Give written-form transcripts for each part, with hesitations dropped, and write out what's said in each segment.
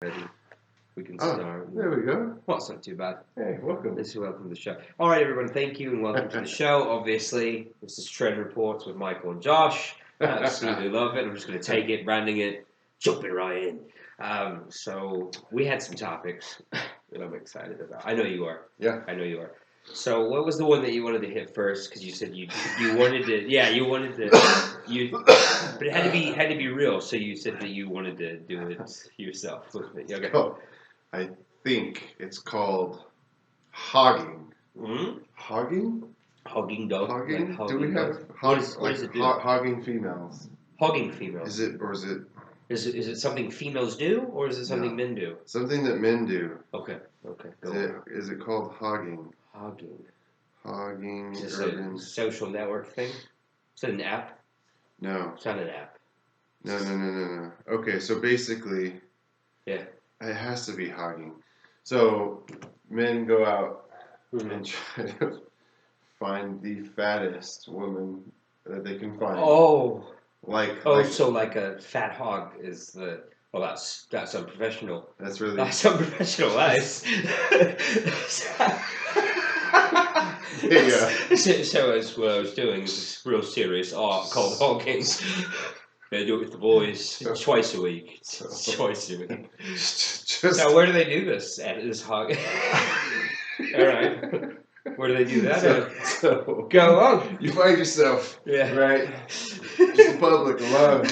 ready. We can Oh, start. there we go. Well, it's not too bad. Hey, welcome. This is welcome to the show. All right, everyone, thank you and welcome to the show. Obviously, this is Trend Reports with Michael and Josh. Absolutely love it. I'm just going to take it, branding it, jumping right in. So we had some topics that I'm excited about. I know you are. Yeah. I know you are. So what was the one that you wanted to hit first? Because you said you wanted to. Yeah, you wanted to. But it had to be real. So you said that you wanted to do it yourself. Okay. Oh, I think it's called hogging. Mm-hmm. Hogging? Hogging dog. Hogging? Like Do we have what does it do? hogging females? Hogging females. Is it Is it something females do, or is it something men do? something that men do? Okay. Is it called hogging? Hogging. Hogging. Is this Urban. a social network thing? Is it an app? No. It's not an app. No. Okay, so basically, Yeah. it has to be hogging. So men go out and try to find the fattest woman that they can find. Oh. Like So like a fat hog is the. Well, that's unprofessional. that's really That's unprofessional. That is. Yeah. So as what I was doing is this real serious art called hogging. They do it with the boys twice a week. Twice a week. Just Now, where do they do this? At this hog. All right. Where do they do that? so Go on. you find yourself right, just in public alone.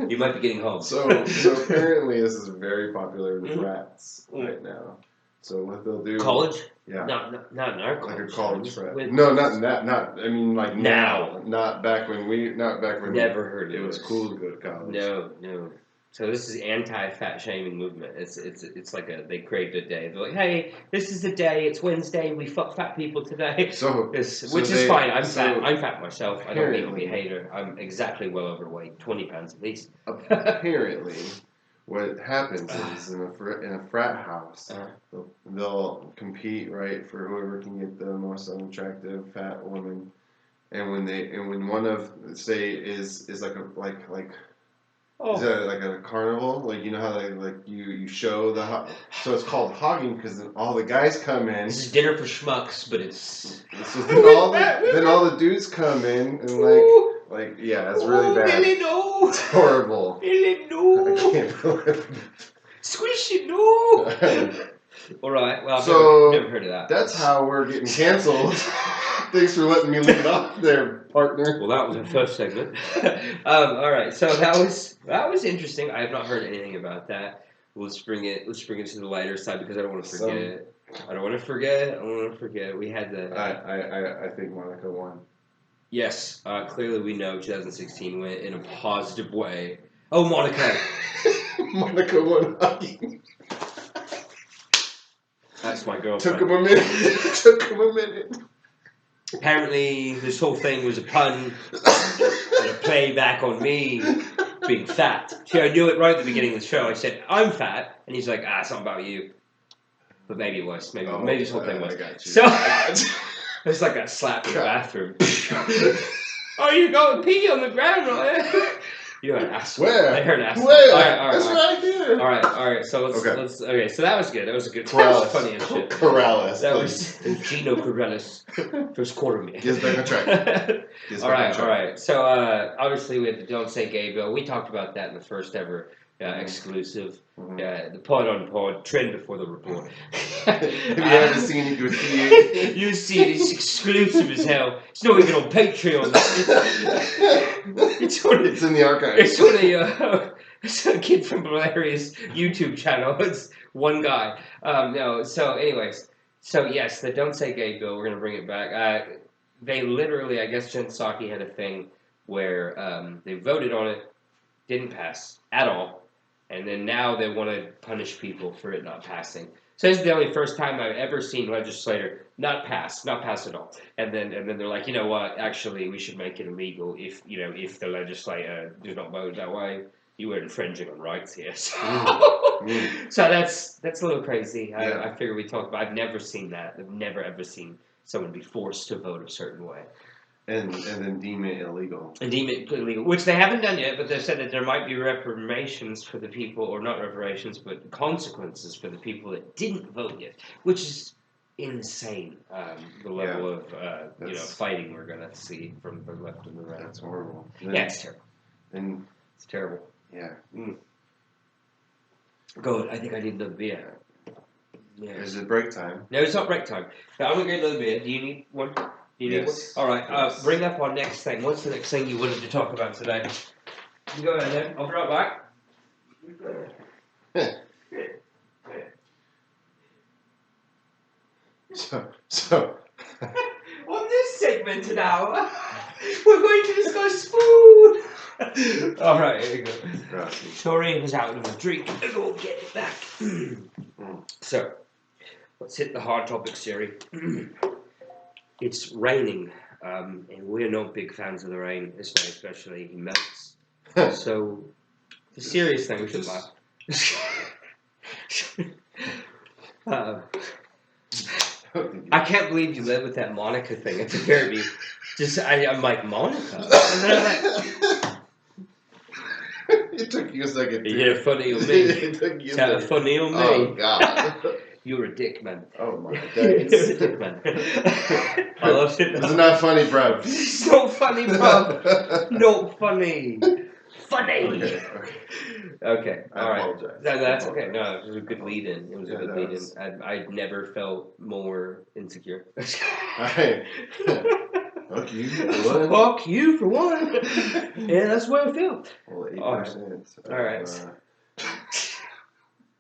You might be getting home. So apparently this is very popular with rats right now. So what they'll do? College? Yeah. Not in our college. Like a college frat. With, No, not that. Not. I mean, like now. Not back when we. Not back when. Never heard of it was this. cool to go to college. No. So this is anti-fat shaming movement. It's like they created a day. They're like, hey, this is the day. It's Wednesday. We fuck fat people today. Which is fine. I'm fat. I'm fat myself. I don't mean to be a hater. I'm exactly well overweight, 20 pounds at least. Apparently, what happens is in a frat house, they'll compete right for whoever can get the most unattractive fat woman, and when one of say is like is that like a carnival? Like, you know how you show so it's called hogging because all the guys come in. This is dinner for schmucks, but it's. So then all the dudes come in and it's really bad. Really no. It's horrible. Really no. I can't believe it. Squishy no. All right. Well, I've never heard of that. That's how we're getting canceled. Thanks for letting me lead off there, partner. Well, that was our first segment. All right, so that was interesting. I have not heard anything about that. Let's bring it to the lighter side because I don't want to forget. I don't want to forget. We had the. I think Monica won. Yes, clearly we know 2016 went in a positive way. Oh, Monica. Monica won hockey. That's my girlfriend. Took him a minute. Apparently, this whole thing was a pun and a playback on me being fat. See, I knew it right at the beginning of the show. I said, I'm fat. And he's like, it's not about you. But maybe it was. Maybe this whole thing was. I got you. So, it's like that slap in the bathroom. Oh, you going pee on the ground, right? You're an asshole. Where? I heard an asshole. Where? All right. That's right here. All right. So let's. Okay. So that was good. That was a good. Corrales. That was funny and shit. Corrales. That was Gino Corrales. First quarter me. Get us back on track. All right. So obviously we had the Don't Say Gay bill. We talked about that in the first ever exclusive. The pod on pod trend before the report. If you haven't seen it, you'll see it. You see it. It's exclusive as hell. It's not even on Patreon. It's in the archives. It's a kid from Valeria's YouTube channel. It's one guy. No. So anyways. So yes, the Don't Say Gay bill. We're gonna bring it back. They literally, I guess, Jen Psaki had a thing where they voted on it, didn't pass at all. And then now they want to punish people for it not passing. So this is the only first time I've ever seen legislator not pass at all. And then they're like, you know what? Actually, we should make it illegal if the legislator does not vote that way. You are infringing on rights here. So, so that's a little crazy. Yeah. I figure we talked about. I've never seen that. I've never ever seen someone be forced to vote a certain way. and then deem it illegal. And deem it illegal, which they haven't done yet, but they've said that there might be reparations for the people, or not reparations, but consequences for the people that didn't vote yet, which is insane. The level of fighting we're gonna see from the left and the right. That's horrible. Yeah, it's terrible. And it's terrible. Yeah. Go. I think I need another beer. Yeah. Is it break time? No, it's not break time. But I'm gonna get another beer. Do you need one? Do you need one? All right. Yes. Bring up our next thing. What's the next thing you wanted to talk about today? You go ahead. Then. I'll be right back. So. On this segment now, we're going to discuss food. All right, here you go. Tori was out of a drink. Go get it back. So, let's hit the hard topics, Jerry. It's raining, and we're not big fans of the rain. This one especially, he melts. So, the serious thing, we should laugh. I can't believe you led with that Monica thing at the very beginning. I'm like, Monica? And then I'm like... It took you a second. You get a funny on me. It took you a second. Funny on me. Oh, God. You're a dick, man. Oh, my days. You're a dick, man. I love it. It's not funny, bro. It's not funny, bro. Not funny. Funny. Okay. All right. Apologize. That's okay. No, it was a good lead-in. It was a good lead-in. I never felt more insecure. Fuck you for one. Fuck you for one. Yeah, that's the way I feel. Well, 8%. All right.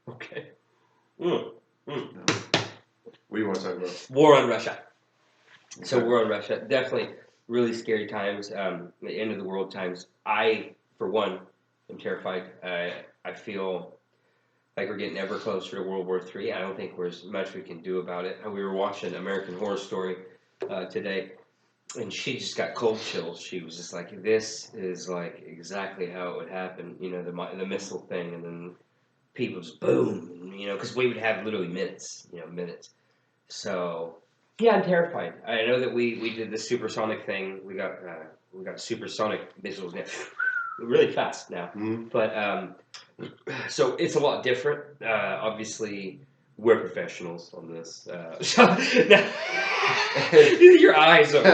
Okay. No. What do you want to talk about? War on Russia. Okay. So war on Russia. Definitely really scary times. The end of the world times. I, for one, am terrified. I feel like we're getting ever closer to World War III. I don't think there's much we can do about it. We were watching American Horror Story today. And she just got cold chills. She was just like, "This is like exactly how it would happen." You know, the missile thing, and then people just boom. You know, because we would have literally minutes. You know, minutes. So yeah, I'm terrified. I know that we did the supersonic thing. We got supersonic missiles now, really fast now. Mm-hmm. But so it's a lot different. Obviously, we're professionals on this. Your eyes are...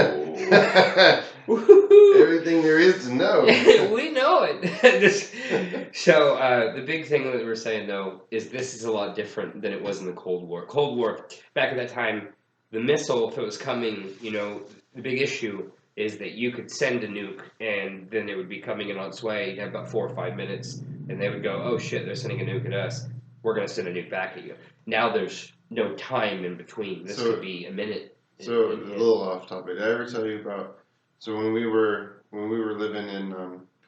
Everything there is to know. We know it. So the big thing that we're saying, though, is this is a lot different than it was in the Cold War. Cold War, back at that time, the missile, if it was coming, you know, the big issue is that you could send a nuke, and then it would be coming in on its way. You'd have about 4 or 5 minutes, and they would go, "Oh, shit, they're sending a nuke at us. We're going to send a nuke back at you." Now there's no time in between. This could be a minute. So a little off topic. Did I ever tell you about? So when we were living in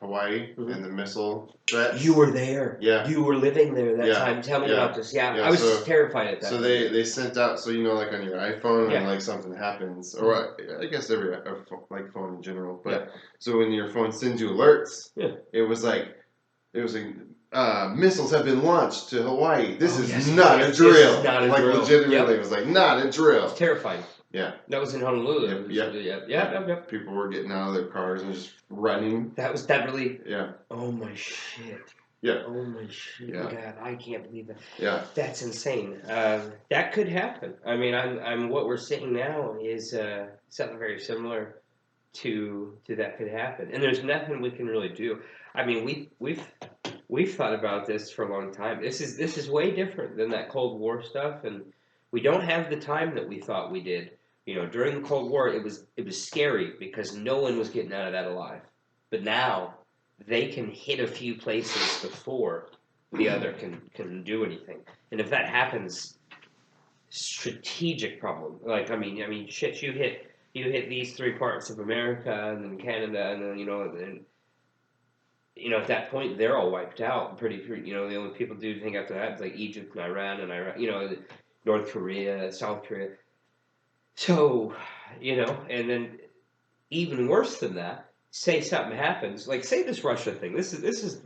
Hawaii and the missile threats. You were there. Yeah. You were living there that time. Tell me about this. Yeah. I was terrified at that. So they sent out. So you know, like on your iPhone, when like something happens, or I guess every like phone in general. But so when your phone sends you alerts, it was like missiles have been launched to Hawaii. This is not a drill. This is not a drill. Legitimately, it was like not a drill. It's terrifying. Yeah. That was in Honolulu. Yep. People were getting out of their cars and just running. That really. Yeah. Oh my shit. Yeah. Oh my shit. Yeah. God, I can't believe that. Yeah. That's insane. That could happen. I mean, I'm what we're seeing now is something very similar to that could happen, and there's nothing we can really do. I mean, we've thought about this for a long time. This is way different than that Cold War stuff, and we don't have the time that we thought we did. You know, during the Cold War, it was scary because no one was getting out of that alive. But now they can hit a few places before the other can do anything. And if that happens, strategic problem. Like I mean, shit. You hit these 3 parts of America and then Canada, and then at that point they're all wiped out. Pretty. You know, the only people do think after that is like Egypt and Iran and Iraq. You know, North Korea, South Korea. So, and then even worse than that, say something happens, like say this Russia thing. This is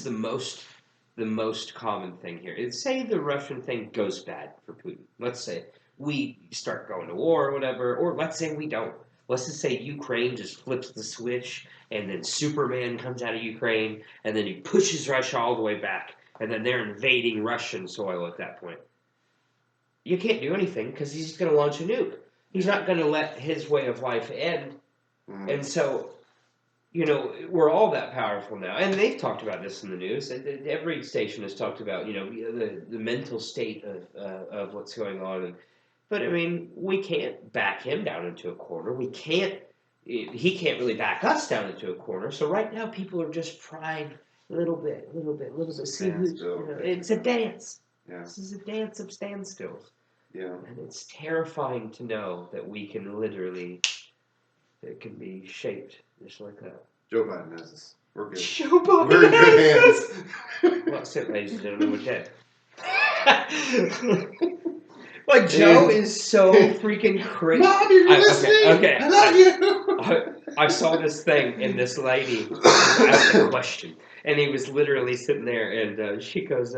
the most common thing here. Say the Russian thing goes bad for Putin. Let's say we start going to war or whatever, or let's say we don't. let's just say Ukraine just flips the switch, and then Superman comes out of Ukraine, and then he pushes Russia all the way back, and then they're invading Russian soil at that point. You can't do anything because he's going to launch a nuke. He's not going to let his way of life end. And so, we're all that powerful now. And they've talked about this in the news. Every station has talked about, the mental state of what's going on. But, I mean, we can't back him down into a corner. He can't really back us down into a corner. So right now, people are just trying little bit. See it's a dance. Yeah. This is a dance of standstills. Yeah. And it's terrifying to know that we can literally, it can be shaped just like that. Joe Biden has this. We're good. Joe Biden We're in good hands. Well, that's it, ladies and gentlemen, we're dead. Like, Joe is so freaking crazy. Mom, you're listening. Okay. I love you. I saw this thing, and this lady asked a question, and he was literally sitting there, and she goes,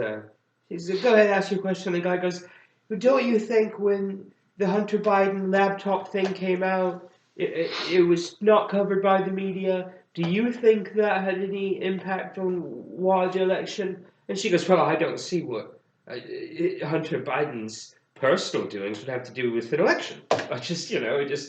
she said, go ahead, ask your question. And the guy goes, don't you think when the Hunter Biden laptop thing came out, it was not covered by the media? Do you think that had any impact on the election? And she goes, well, I don't see what Hunter Biden's personal doings would have to do with an election. I just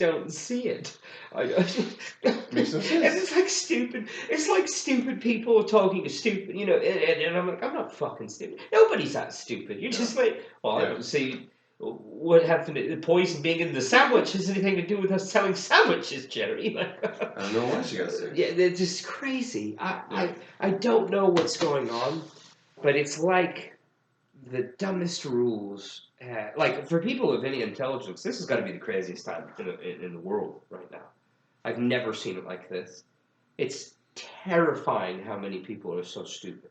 don't see it. Makes no sense. And it's like stupid. It's like stupid people talking to stupid, and I'm like, I'm not fucking stupid. Nobody's that stupid. You're just like, well, I don't see what happened to the poison being in the sandwich has anything to do with us selling sandwiches, Jerry. I don't know why she got sick. Yeah, they're just crazy. I don't know what's going on, but it's like the dumbest rules. Like, for people of any intelligence, this has got to be the craziest time in the world right now. I've never seen it like this. It's terrifying how many people are so stupid.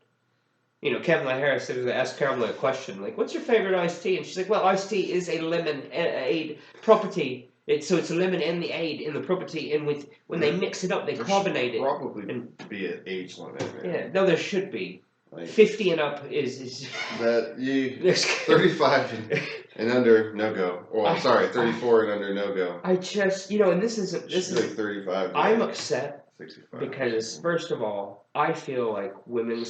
Kamala Harris asked Kamala a question, like, what's your favorite iced tea? And she's like, well, iced tea is a lemonade property. It's a lemon and the aid in the property, and when they mix it up, they carbonate it. There should probably be an age limit, man. Yeah, no, there should be. Like, 50 and up is that 35 and under, no go. Oh, sorry, 34 and under, no go. I just, and this is like 35. I'm upset 65 because, first of all, I feel like women-held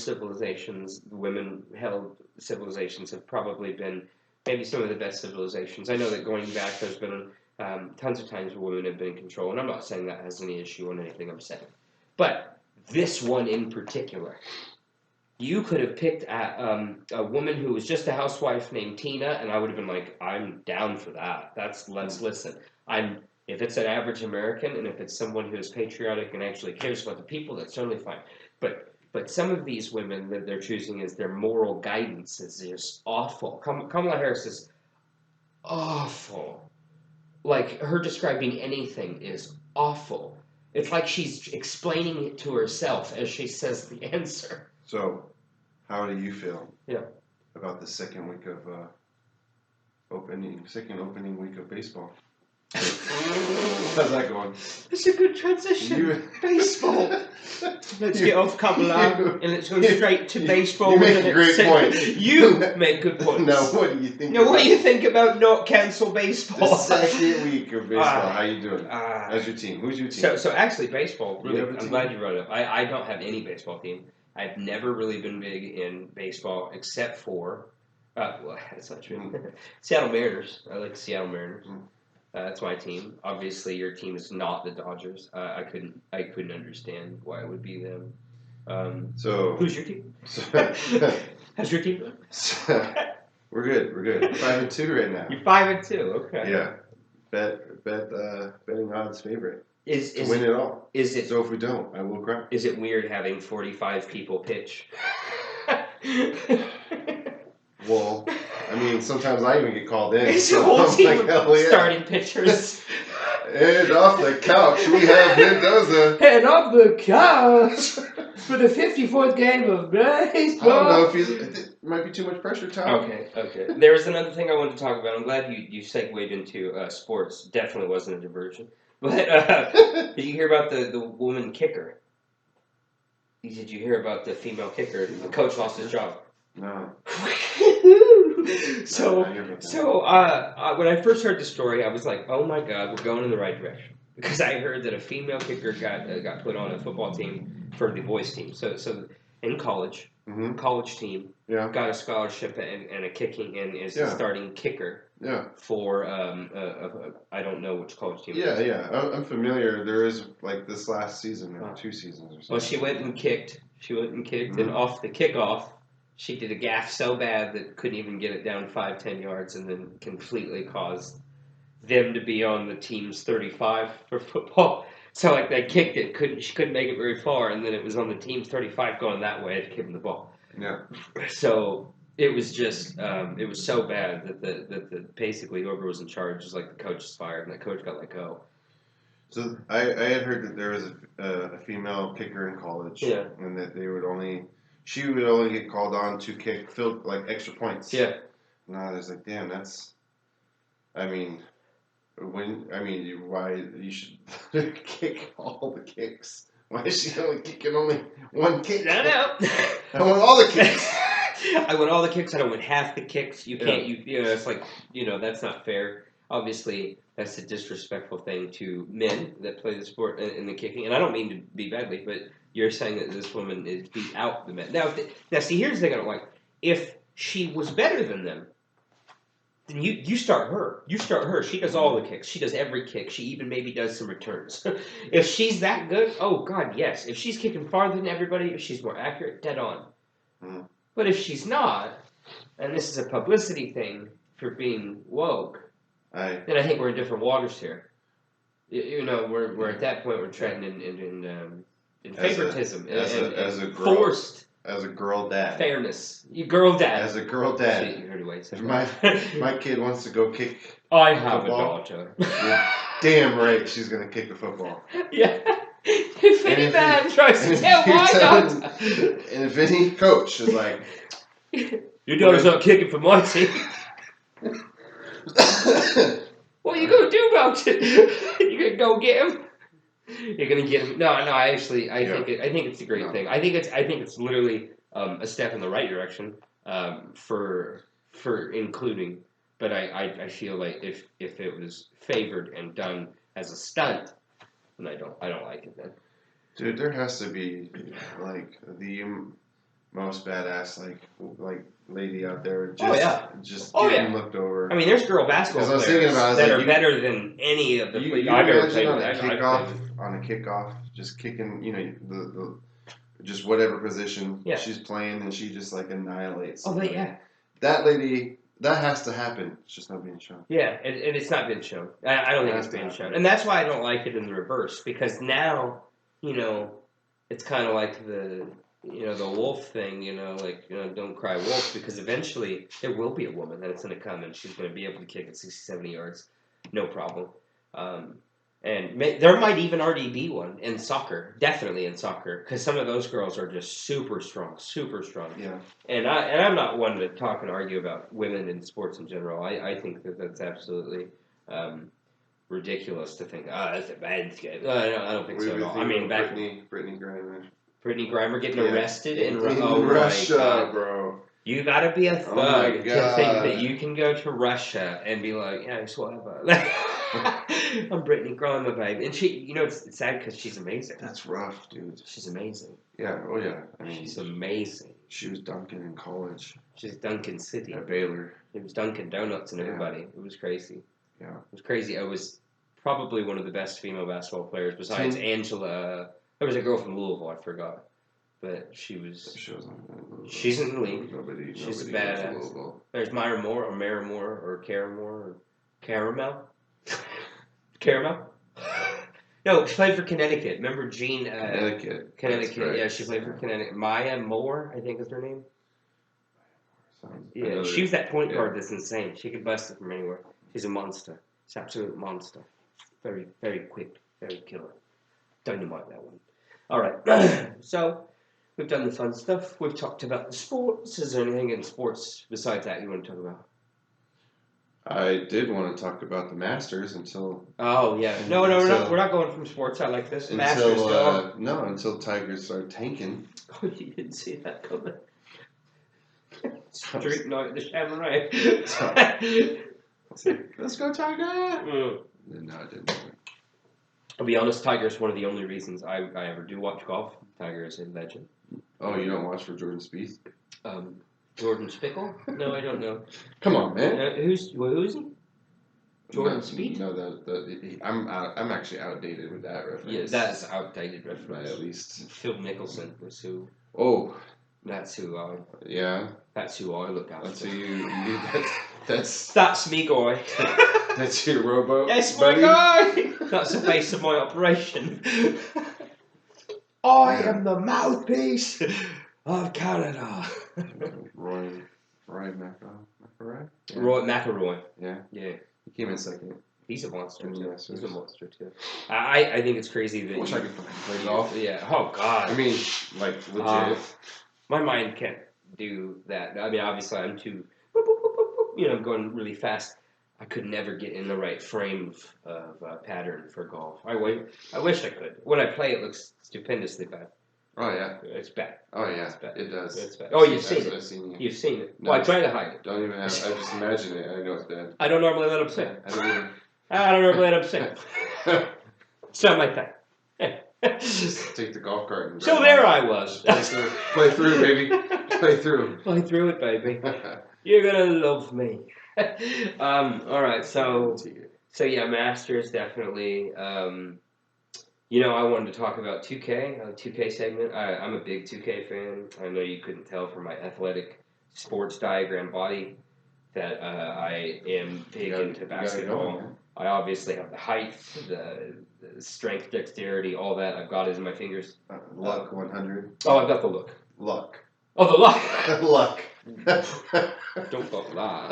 civilizations have probably been maybe some of the best civilizations. I know that going back, there's been tons of times where women have been in control, and I'm not saying that has any issue on anything I'm saying, but this one in particular. You could have picked a woman who was just a housewife named Tina, and I would have been like, I'm down for that. Let's listen. If it's an average American, and if it's someone who is patriotic and actually cares about the people, that's totally fine. But some of these women that they're choosing as their moral guidance is just awful. Kamala Harris is awful. Like, her describing anything is awful. It's like she's explaining it to herself as she says the answer. So, how do you feel? Yeah. About the second opening week of baseball? How's that going? It's a good transition. Baseball. Let's get off Kamala and let's go straight to baseball. You make a great point. You make good points. Now, what do you think? Now, what do you think about not cancel baseball? The second week of baseball. How you doing? How's your team? Who's your team? So actually, baseball. Really, I'm glad you brought it up. I don't have any baseball team. I've never really been big in baseball except for, well, that's not true. Seattle Mariners. I like the Seattle Mariners. That's my team. Obviously, your team is not the Dodgers. I couldn't understand why it would be them. So who's your team? How's your team doing? We're good. 5-2 right now. You're 5-2. Okay. Yeah. Betting odds favorite. Is to win it all. Is it? So if we don't, I will cry. Is it weird having 45 people pitch? Well, I mean, sometimes I even get called in. It's a whole team of starting pitchers. And off the couch, we have Mendoza. And off the couch for the 54th game of baseball. I don't know if it might be too much pressure, Tom. Okay. There was another thing I wanted to talk about. I'm glad you segued into sports. Definitely wasn't a diversion. But did you hear about the woman kicker? Did you hear about the female kicker? The coach lost his job. No. So when I first heard the story, I was like, oh my God, we're going in the right direction. because I heard that a female kicker got put on a football team for the boys team. So in college, college team got a scholarship and a kicking and is the starting kicker. Yeah. For I don't know which college team. Yeah. I'm familiar. There is like this last season or 2 seasons or something. Well, she went and kicked. And off the kickoff, she did a gaff so bad that couldn't even get it down 5-10 yards, and then completely caused them to be on the team's 35 for football. So like they kicked it, she couldn't make it very far, and then it was on the team's 35 going that way to kick the ball. Yeah. So it was just it was so bad that the basically whoever was in charge was like the coach was fired, and the coach got let go. So I had heard that there was a female kicker in college, and that she would only get called on to kick like extra points. Yeah. And I was like, damn, why you should kick all the kicks? Why is she only kicking one kick? No. I want all the kicks. I want all the kicks. I don't want half the kicks. You can't. It's like that's not fair. Obviously, that's a disrespectful thing to men that play the sport in the kicking. And I don't mean to be badly, but you're saying that this woman is beat out the men. Now, see, here's the thing I don't like. If she was better than them, then you start her. You start her. She does all the kicks. She does every kick. She even maybe does some returns. If she's that good, oh, God, yes. If she's kicking farther than everybody, if she's more accurate, dead on. Mm. But if she's not, and this is a publicity thing for being woke, then I think we're in different waters here. We're at that point we're treading in favoritism and forced. As a girl dad. Fairness. You girl dad. As a girl dad. Shit, you heard away. My kid wants to go kick. I have a daughter. Damn right, she's gonna kick the football. Yeah. If any man tries to tell my daughter. And if any coach is like, your daughter's not kicking for my team. What are you gonna do about it? You gonna go get him? You're gonna get him? No. I think it's a great thing. I think it's literally a step in the right direction for including. But I feel like if it was favored and done as a stunt, then I don't like it then. Dude, there has to be like the most badass like lady out there just getting looked over. I mean, there's girl basketball players that are better than any of the players I've ever played with. On a kickoff, just kicking, the just whatever position she's playing, and she just like annihilates. Oh, but yeah. That lady, that has to happen. It's just not being shown. Yeah, and it's not been shown. I don't think it's being shown. And that's why I don't like it in the reverse, because now, it's kind of like the wolf thing, don't cry wolf, because eventually there will be a woman that's going to come and she's going to be able to kick at 60, 70 yards, no problem. And there might even already be one in soccer, definitely in soccer, because some of those girls are just super strong. Yeah. And I'm not one to talk and argue about women in sports in general. I think that's absolutely ridiculous to think, that's a bad thing. I don't think so at all. I mean, back Brittany Griner. Brittany Griner getting arrested in Russia, bro. You gotta be a thug to think that you can go to Russia and be like, yeah, it's whatever. I'm Brittany Griner, babe. And she, it's sad because she's amazing. That's rough, dude. She's amazing. Yeah, oh yeah. I mean, she's amazing. She was Dunkin' in college. She's Dunkin' City. At Baylor. It was Dunkin' Donuts and everybody. It was crazy. Yeah. It was crazy. I was probably one of the best female basketball players besides Angela. There was a girl from Louisville, I forgot. But she was. She's in the league. She's a badass. There's Myra Moore, or Mara Moore, or Cara Moore, or Caramel. Caramel? No, she played for Connecticut. Remember Jean? Connecticut. Right. Yeah, she played for Connecticut. Maya Moore, I think is her name. Yeah, she was that point guard that's insane. She could bust it from anywhere. She's a monster. She's an absolute monster. Very, very quick. Very killer. Dynamite, that one. All right. So, we've done the fun stuff. We've talked about the sports. Is there anything in sports besides that you want to talk about? I did want to talk about the Masters until... Oh, yeah. No, we're not going from sports. I like this. Masters, until Tigers started tanking. Oh, you didn't see that coming. Street night, the Chamonix. Let's go, Tiger! No, I didn't. I'll be honest, Tiger is one of the only reasons I ever do watch golf. Tiger is a legend. Oh, you don't watch for Jordan Spieth? Jordan Spickle? No, I don't know. Come on, man. Who is he? Jordan Spieth? No, I'm actually outdated with that reference. Yeah, that's outdated reference. At least Phil Mickelson was who. Oh, that's who I. Yeah. That's who I look after. That's who you That's me, guy. That's your rowboat. That's my guy. That's the base of my operation. I am the mouthpiece of Canada. Roy McIlroy. Yeah. Roy McIlroy. Yeah. He came in second. He's a monster too. Yes, He's a monster too. I think it's crazy that. I wish I could fucking play golf. Yeah. Oh God. I mean, like legit. My mind can't do that. I mean, obviously, I'm too. Going really fast. I could never get in the right frame of pattern for golf. I wish I could. When I play, it looks stupendously bad. Oh yeah, it's bad. Oh yeah, it's bad. It does. It's bad. Oh, you've seen it. I've seen you. You've seen it. No, well, I try to hide it. Don't even have. I just imagine it. I know it's bad. I don't normally let them sing. I don't normally let them sing. Something like that. Just take the golf cart. And so there I was. Play through, baby. Play through. Play through it, baby. You're gonna love me. All right, so yeah, Masters definitely. I wanted to talk about 2K, 2K segment. I'm a big 2K fan. I know you couldn't tell from my athletic sports diagram body that I am big into basketball. I obviously have the height, the strength, dexterity, all that. I've got it in my fingers. Luck 100. Oh, I've got the look. Luck. Oh, the luck. Luck. Don't fuck lie.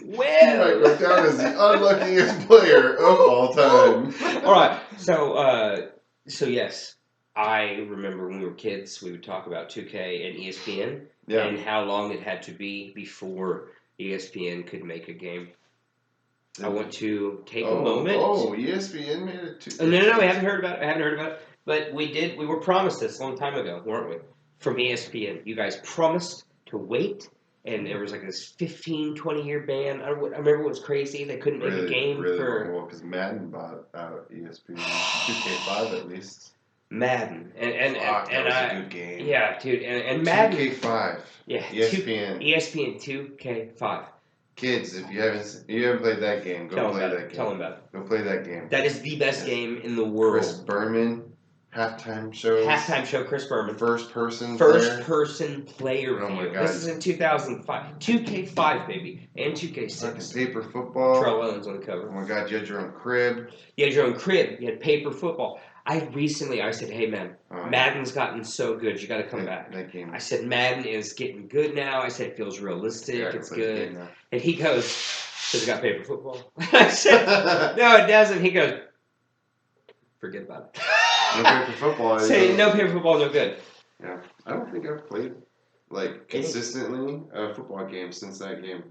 Well, you might go down as the unluckiest player of all time. All right, so yes, I remember when we were kids, we would talk about 2K and ESPN and how long it had to be before ESPN could make a game. I want to take a moment. Oh, ESPN made it too. No, I haven't heard about it. But we were promised this a long time ago, weren't we? From ESPN. You guys promised to wait, and there was like this 15, 20-year ban. I remember it was crazy. They couldn't make a game for... Well, because Madden bought out ESPN. 2K5 at least. Madden. And that was a good game. Yeah, dude. And Madden... 2K5. Yeah. ESPN. ESPN 2K5. Kids, if you haven't played that game, go play that game. Tell them about it. Go play that game. That is the best game in the world. Chris Berman, halftime show. Chris Berman. First person player Oh my view. God. This is in 2005. 2K5, baby. And 2K6. Fucking paper football. Terrell Owens on the cover. Oh my God, you had your own crib. You had your own crib. You had paper football. I said, hey man, Madden's gotten so good. You got to come back. That game. I said, Madden is getting good now. I said, it feels realistic. It's good. And he goes, does it got paper football? I said, no, it doesn't. He goes, forget about it. No paper football. Say, no paper football, no good. Yeah. I don't think I've played, consistently a football game since that game.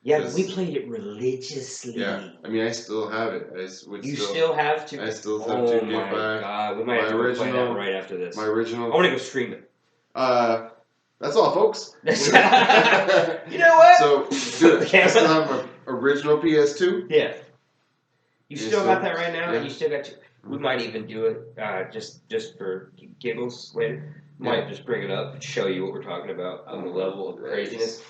Yeah, we played it religiously. Yeah, I mean, I still have it. You still have to? I still have 2K5. Oh my God, we might have to play that right after this. My original. I want to go stream it. That's all, folks. You know what? So, dude, I still have my original PS2. Yeah. You still got that right now? Yeah. You still got we might even do it just for giggles later. Might just bring it up and show you what we're talking about on the level of craziness.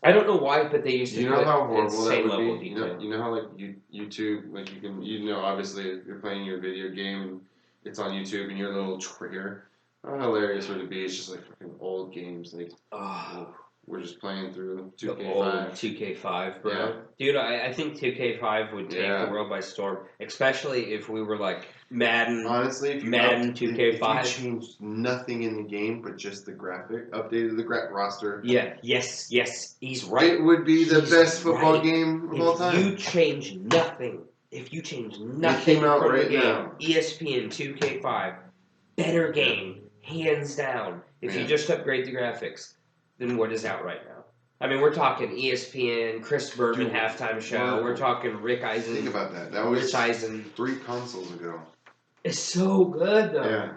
I don't know why, but they used to do how horrible that would level be? Detail. You know how YouTube, you can, obviously if you're playing your video game and it's on YouTube and you're a little trigger. How hilarious would it be? It's just like fucking old games. We're just playing through 2K5. The old 2K5, bro. Yeah. Dude, I think 2K5 would take the world by storm, especially if we were like Madden. Honestly, if you Madden 2K5. If you changed nothing in the game but just the graphic, updated the roster. Yeah, yes, he's right. It would be the best football game of all time. If you change nothing from the game, ESPN 2K5, better game, hands down. If you just upgrade the graphics than what is out right now. I mean, we're talking ESPN, Chris Berman halftime show. We're talking Rick Eisen. Think about that. That was Rich Eisen 3 consoles ago. It's so good though. Yeah.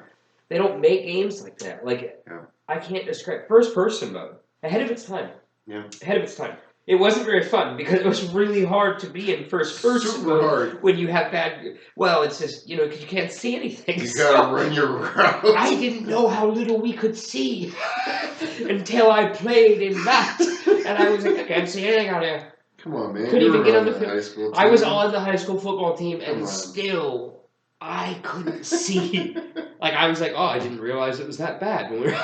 They don't make games like that. I can't describe first person mode. Ahead of its time. Yeah. Ahead of its time. It wasn't very fun because it was really hard to be in first person Super hard. when you have bad. Well, it's just because you can't see anything. You gotta run your route. I didn't know how little we could see until I played in that, and I was like, I can't see anything out here. Come on, man. Couldn't even get on the field. high school team. I was on the high school football team, Come and on. still I couldn't see. Like I was like, oh, I didn't realize it was that bad when we were.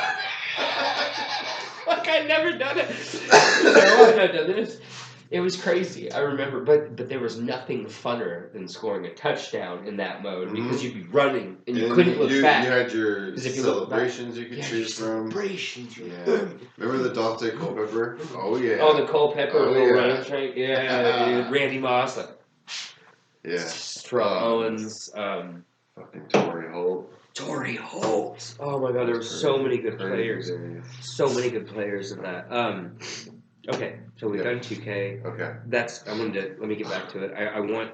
Like I'd never done it. Oh, I've not done this. It was crazy. I remember, but there was nothing funner than scoring a touchdown in that mode because you'd be running and you couldn't look back. You had your 'Cause if you celebrations you could choose from. Celebrations. Yeah. Remember the Dante Culpepper? Oh yeah. Oh, the Culpepper little yeah. running track. Yeah, dude. Randy Moss. Like, Yeah. Terrell Owens. Fucking Torrey Holt. Torrey Holt. Oh my God, there were so many good players. So many good players in that. Okay, so we've done 2K. Okay. Let me get back to it. I want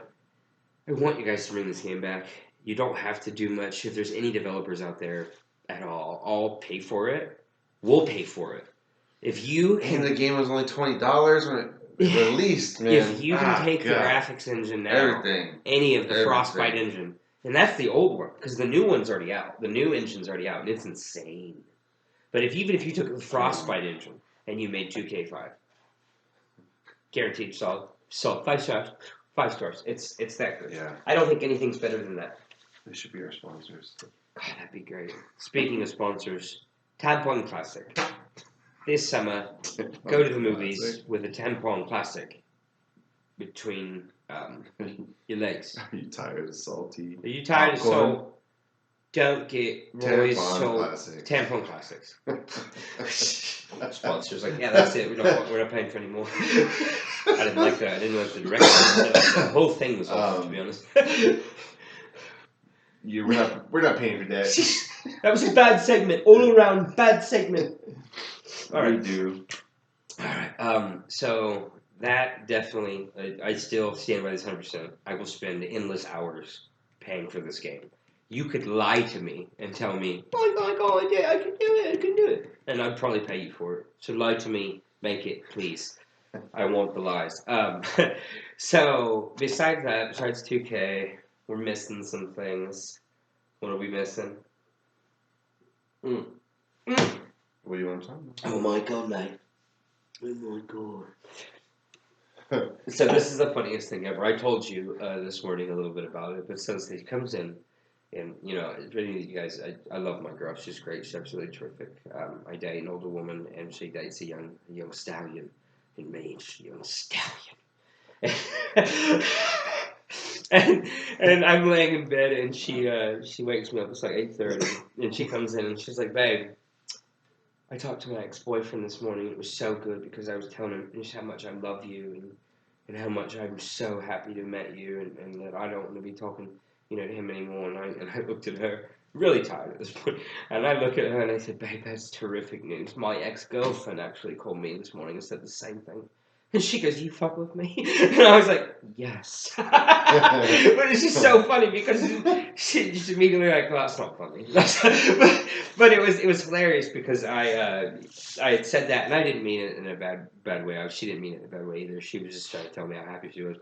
you guys to bring this game back. You don't have to do much. If there's any developers out there at all, I'll pay for it. We'll pay for it. If you can, And the game was only $20 when it released, man. If you can take the graphics engine now, any of the Frostbite engine, and that's the old one, because the new one's already out. The new engine's already out, and it's insane. But even if you took the Frostbite engine and you made 2K5, guaranteed solid 5 stars. 5 stars. It's that good. Yeah. I don't think anything's better than that. They should be our sponsors. God, that'd be great. Speaking of sponsors, Tampon Classic. This summer, go to the movies with a Tampon Classic between your legs. Are you tired of salty? Are you tired of salt? Don't get Roy's Salt Classic. Tampon Classics. Sponsors like, yeah, that's it. We're not paying for any more. I didn't like that. I didn't like the direction. The whole thing was awful, to be honest. We're not paying for that. That was a bad segment. All around bad segment. All right. We do. All right. So that definitely, I still stand by this 100%. I will spend endless hours paying for this game. You could lie to me and tell me, oh, yeah, I can do it. And I'd probably pay you for it. So lie to me, make it, please. I want the lies. So besides that, besides 2K, we're missing some things. What are we missing? What do you want to talk about? Oh my God, mate. Oh my God. So this is the funniest thing ever. I told you this morning a little bit about it, but since he comes in, and for any of you guys, I love my girl. She's great. She's absolutely terrific. I date an older woman, and she dates a young stallion. And me, she's a young stallion. and I'm laying in bed, and she wakes me up. It's like 8:30, and she comes in, and she's like, "Babe, I talked to my ex-boyfriend this morning. It was so good because I was telling him just how much I love you and how much I'm so happy to have met you and that I don't want to be talking, to him anymore." And I looked at her, really tired at this point, and I look at her and I said, "Babe, that's terrific news. My ex-girlfriend actually called me this morning and said the same thing." And she goes, "You fuck with me?" And I was like, "Yes." But it's just so funny because she just immediately like, "Well, that's not funny." but it was hilarious because I had said that and I didn't mean it in a bad way. She didn't mean it in a bad way either. She was just trying to tell me how happy she was.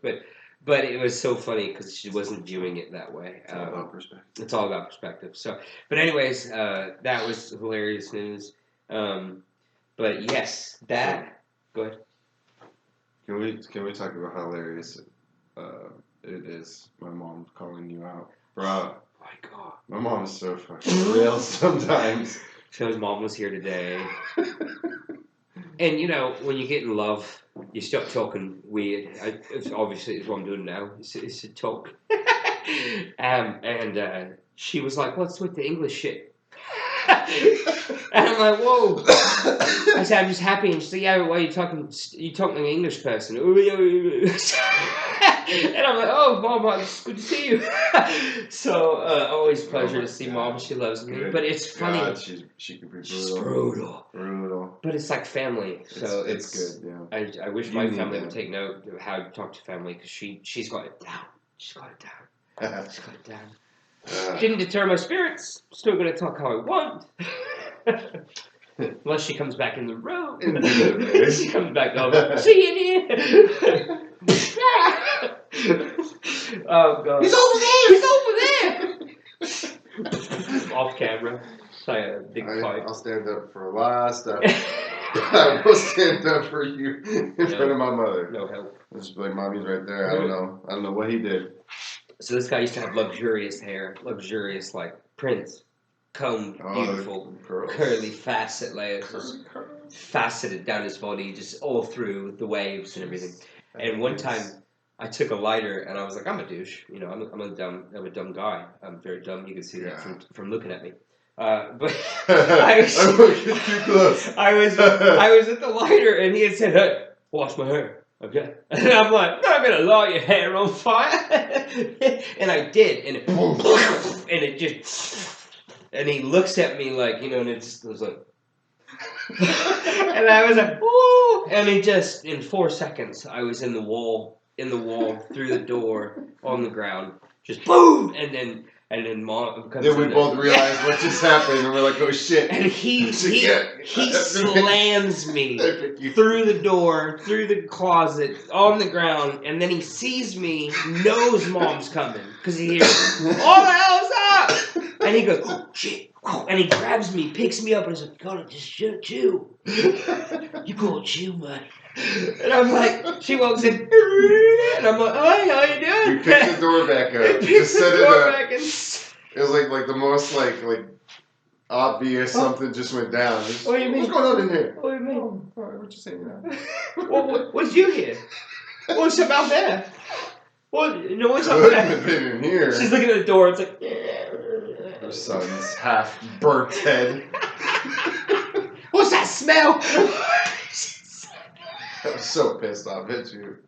But it was so funny because she wasn't viewing it that way. It's all about perspective. It's all about perspective. So, but anyways, that was hilarious news. But yes, that. Go ahead. Can we talk about how hilarious it is? My mom calling you out, bro. My God, my mom is so fucking real sometimes. Show's mom was here today, and when you get in love, you start talking weird. It's obviously it's what I'm doing now. It's a talk, and she was like, "What's with the English shit?" And I'm like, "Whoa!" I said, "I'm just happy." And she said, "Yeah, why are you talking? You talking like an English person?" And I'm like, "Oh, Mom, it's good to see you." So always pleasure to see Mom. She loves me, but it's funny. God, she can be brutal. She's brutal. Brutal. But it's like family, so it's good. Yeah. I wish my family would take note of how to talk to family because she's got it down. She's got it down. She's got it down. Didn't deter my spirits. Still gonna talk how I want. Unless she comes back in the room. Indubitably. She comes back over. See you there. Oh god. He's over there. Off camera. Like a big fight. I'll stand up for a lot of stuff. I will stand up for you in front of my mother. No help. I'll just be like, Mommy's right there. I don't know what he did. So this guy used to have luxurious hair, luxurious like Prince, combed, beautiful, curly, facet layers, just faceted down his body, just all through the waves and everything. And one time, I took a lighter and I was like, I'm a douche, you know, I'm a dumb guy. I'm very dumb. You can see that from looking at me. But I was too close. I was at the lighter and he had said, "Hey, wash my hair." Okay, and I'm like, "I'm not gonna light your hair on fire," and I did, and it just, and he looks at me like, you know, and it just was like, and I was like, "Ooh," and he just in 4 seconds, I was in the wall, through the door, on the ground, just boom, and then Mom comes in. Then we both realized what just happened, and we're like, "Oh shit!" And he slams me through the door, through the closet, on the ground, and then he sees me, knows Mom's coming, because he hears, "All the hell's up?" And he goes, "Oh shit!" And he grabs me, picks me up, and he's like, "You gotta just chew. You gotta chew, man." And I'm like, she walks in, and I'm like, "Hi, how you doing?" We picked the door back up. Just set it up. It was like the most like obvious something just went down. What do you mean? What's going on in here? What do you mean? Oh, what you saying now? What did you hear? What's about there? What? No one's up Couldn't there. have been in here. She's looking at the door. It's like her son's half burnt head. What's that smell? I was so pissed off at you.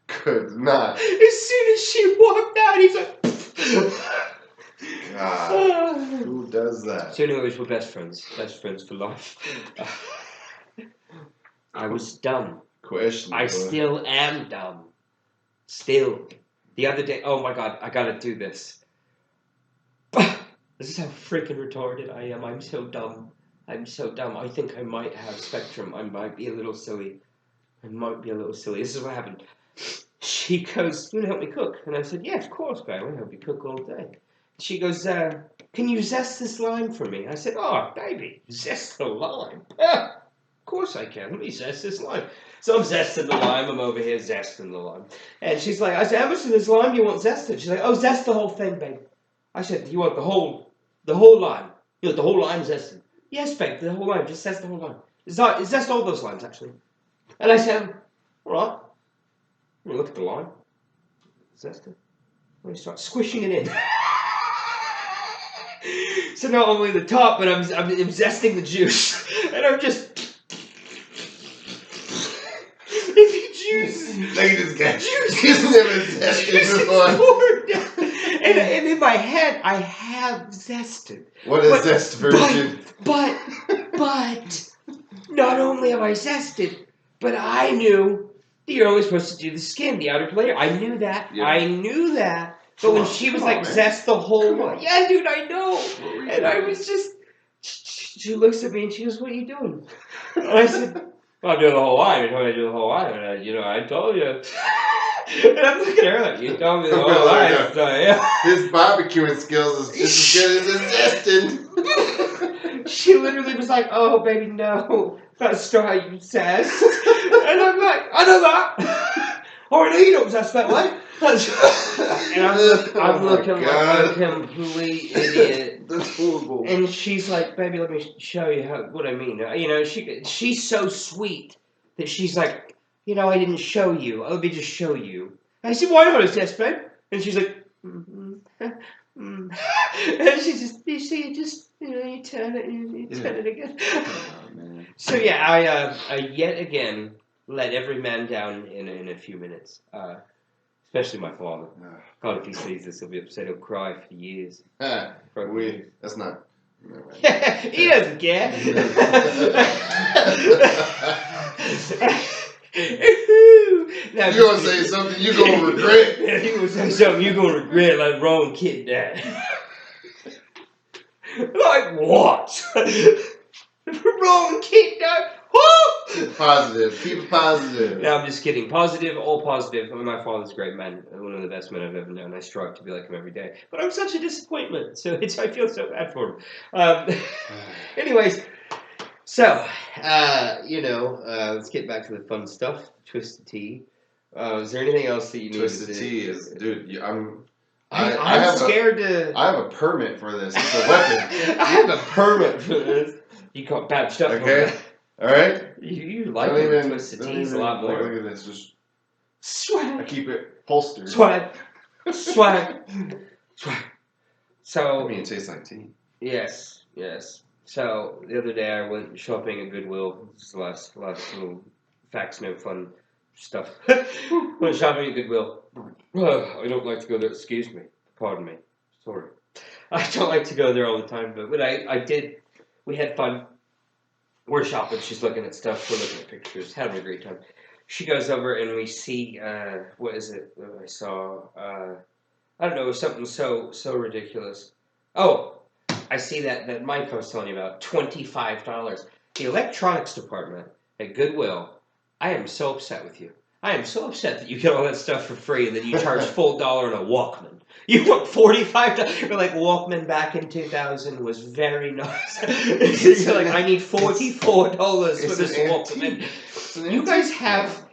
Could not. As soon as she walked out, he's like, God, who does that? So anyways, we're best friends for life. I was dumb. Questionable. I still am dumb. Still. The other day, oh my god, I gotta do this. This is how freaking retarded I am. I'm so dumb. I think I might have spectrum. I might be a little silly. This is what happened. She goes, "You want to help me cook?" And I said, "Yeah, of course, babe. I'll help you cook all day." She goes, "Can you zest this lime for me?" I said, "Oh, baby, zest the lime? Of course I can. Let me zest this lime." So I'm zesting the lime. I'm over here zesting the lime. And she's like, I said, "How much of this lime do you want zested?" She's like, "Oh, zest the whole thing, babe." I said, "You want the whole lime? You want the whole lime zested?" "Yes, babe, the whole lime. Just zest the whole lime. Zest all those limes, actually." And I said, "All right. Let me look at the lime. Zest it. Let me start squishing it in." So not only the top, but I'm zesting the juice, and I'm just. Juice. Look at this guy. Juice. He's never zested before. And in my head, I have zested. What is zest version? But not only have I zested, but I knew that you're only supposed to do the skin, the outer layer. I knew that. Yeah. I knew that. But when she was like, "Zest the whole one," yeah, dude, I know. And I was just. She looks at me and she goes, "What are you doing?" And I said, "Well, I'm doing the whole line. You told me to do the whole line. And, I told you." And I'm looking at her like, "You told me the whole line." So, yeah. His barbecuing skills is just as good as his zesting. She literally was like, "Oh, baby, no. That's not how you zest." And I'm like, "I know that. Oh, I know you don't zest that way." And I'm looking like a complete idiot. That's horrible. And she's like, "Baby, let me show you what I mean." She's so sweet that she's like, "I didn't show you. Let me just show you." And I said, "Why not zest, babe?" And she's like, and she just, you see, you turn it and you turn it again. Oh, man. So yeah, I yet again let every man down in a few minutes. Especially my father. God, if he sees this, he'll be upset. He'll cry for years. That's not. No, he doesn't care. You're going to say something you're going to regret. Yeah, you're going to say something you're going to regret like wrong kid dad. Like what? Wrong kid, no. Woo! Positive. Keep it positive. No, I'm just kidding. Positive, all positive. I mean, my father's a great man, one of the best men I've ever known. I strive to be like him every day. But I'm such a disappointment, so I feel so bad for him. Anyways, so, let's get back to the fun stuff. Twisted Tea. Is there anything else that you need Twisted to Tea is, dude, I'm scared to... I have a permit for this. It's a weapon. I have a permit for this. You got patched up. Okay? Alright? You like it. Twisted Teas a lot more. Look at this. Just swag. I keep it holstered. Swag. Swag. Swag. So... I mean, it tastes like tea. Yes. So, the other day I went shopping at Goodwill. This is the last little facts, no fun stuff. Went shopping at Goodwill. I don't like to go there. Excuse me. Pardon me. Sorry. I don't like to go there all the time, but when I did, we had fun. We're shopping. She's looking at stuff. We're looking at pictures. Having a great time. She goes over and we see, what is it that I saw? I don't know, something so ridiculous. Oh, I see that mic I was telling you about. $25. The electronics department at Goodwill. I am so upset with you. I am so upset that you get all that stuff for free and then you charge full dollar on a Walkman. You want $45? You're like, Walkman back in 2000 was very nice. You're like, I need $44 for this Walkman. You guys have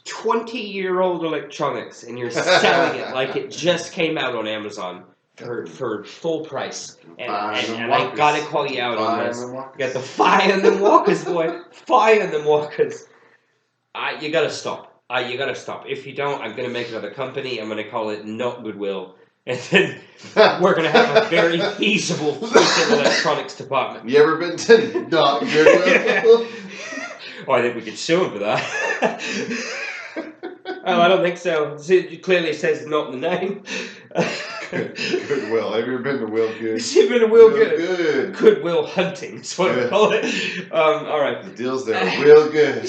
20-year-old electronics and you're selling it like it just came out on Amazon for full price. And I gotta call you out on this. You got the fire and them walkers, boy. Fire and them walkers. You gotta stop. You gotta stop. If you don't, I'm gonna make another company. I'm gonna call it Not Goodwill. And then we're gonna have a very feasible freaking electronics department. You ever been to Not Goodwill? Oh, I think we could sue him for that. Oh, I don't think so. It clearly says not in the name. Goodwill. Have you ever been to Will Good? You've been to Will Good. Good. Goodwill hunting is what I call it. All right. The deals there are real good.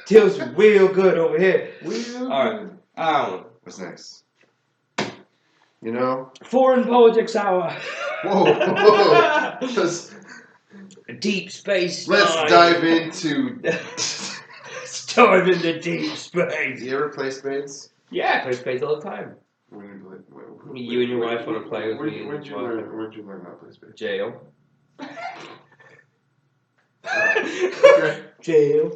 Deals real good over here. Real All right. What's next? You know? Foreign Politics Hour. Whoa. Deep Space Let's Nine. dive into... Let's dive into deep space. Do you ever play spades? Yeah, I play spades all the time. When you play... You and your wife want to play with me? Where'd you learn how to play spades? Jail. Okay. Jail.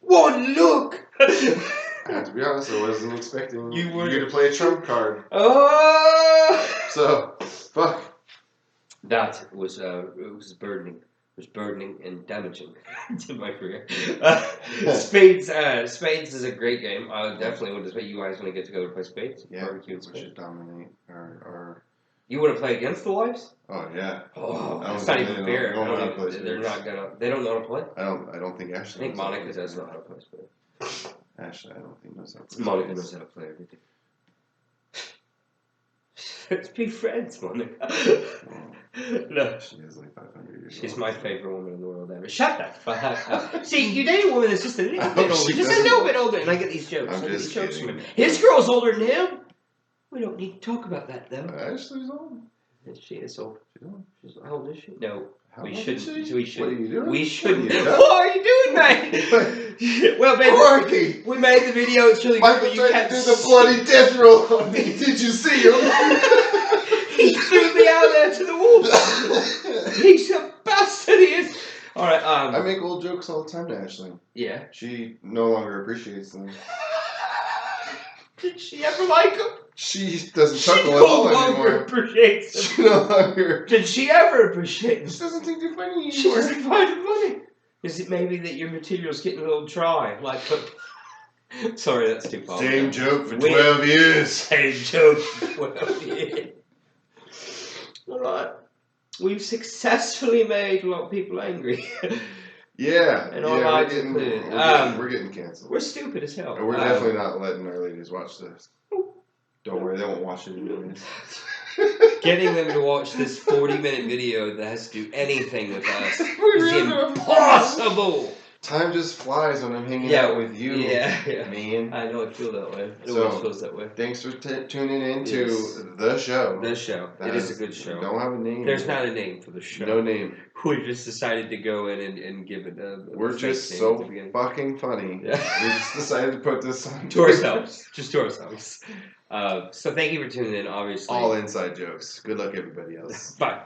One look! I have to be honest, I wasn't expecting you to play a trump card. Oh! So, fuck. That was it was burdening. It was burdening and damaging to my career. Spades is a great game. I definitely want to play. You guys want to get together to play spades? Yeah, barbecue and we spades. should dominate our... You want to play against the wives? Oh yeah. Oh, that's not even fair. They don't know how to play. I don't think Ashley. I think Monica does know how to play spades. Ashley, I don't think knows how to play. Monica knows how to play everything. Let's be friends, Monica. No. She is like 500 years old. She's my favorite woman in the world ever. Shut the fuck up. See, you date a woman that's just a little bit older. She Just a doesn't- little bit older. And I get these jokes. I'm I get just these jokes from kidding. him. His girl's older than him. We don't need to talk about that, though. Ashley's old. She is old. She's old. How old is she? No. How We old shouldn't. is she? We shouldn't. What are you doing? We shouldn't. What are you doing? What are you doing, mate? Well, baby, Crikey! we made the video. It's really Michael good, but you tried can't to do the bloody death roll on me. Did you see him? He threw me out there to the wolves. He's a bastard, he is. All right. I make old jokes all the time to Ashley. Yeah. She no longer appreciates them. Did she ever like him? She doesn't She chuckle no at all longer anymore. appreciates him. She no longer. Did she ever appreciate She him? doesn't think they're funny She anymore. doesn't find it funny. Is it maybe that your material's getting a little dry? Like, sorry, that's too far. Same joke for Wait. 12 years. Same joke for 12 years. Alright. We've successfully made a lot of people angry. Yeah. And our yeah, lives we're getting, included. we're getting canceled. We're stupid as hell. And we're definitely not letting our ladies watch this. Don't worry, they won't watch it anyways. Getting them to watch this 40-minute video that has to do anything with us We is really don't- impossible. Time just flies when I'm hanging Yeah, out with you, yeah. man. I know I feel that way. It So, always feels that way. Thanks for tuning in to Yes. the show. The show. It is a good show. Don't have a name. There's not a name for the show. No name. We just decided to go in and give it a We're just so fucking funny. Yeah. We just decided to put this on to ourselves. Just to ourselves. So thank you for tuning in, obviously. All inside jokes. Good luck, everybody else. Bye.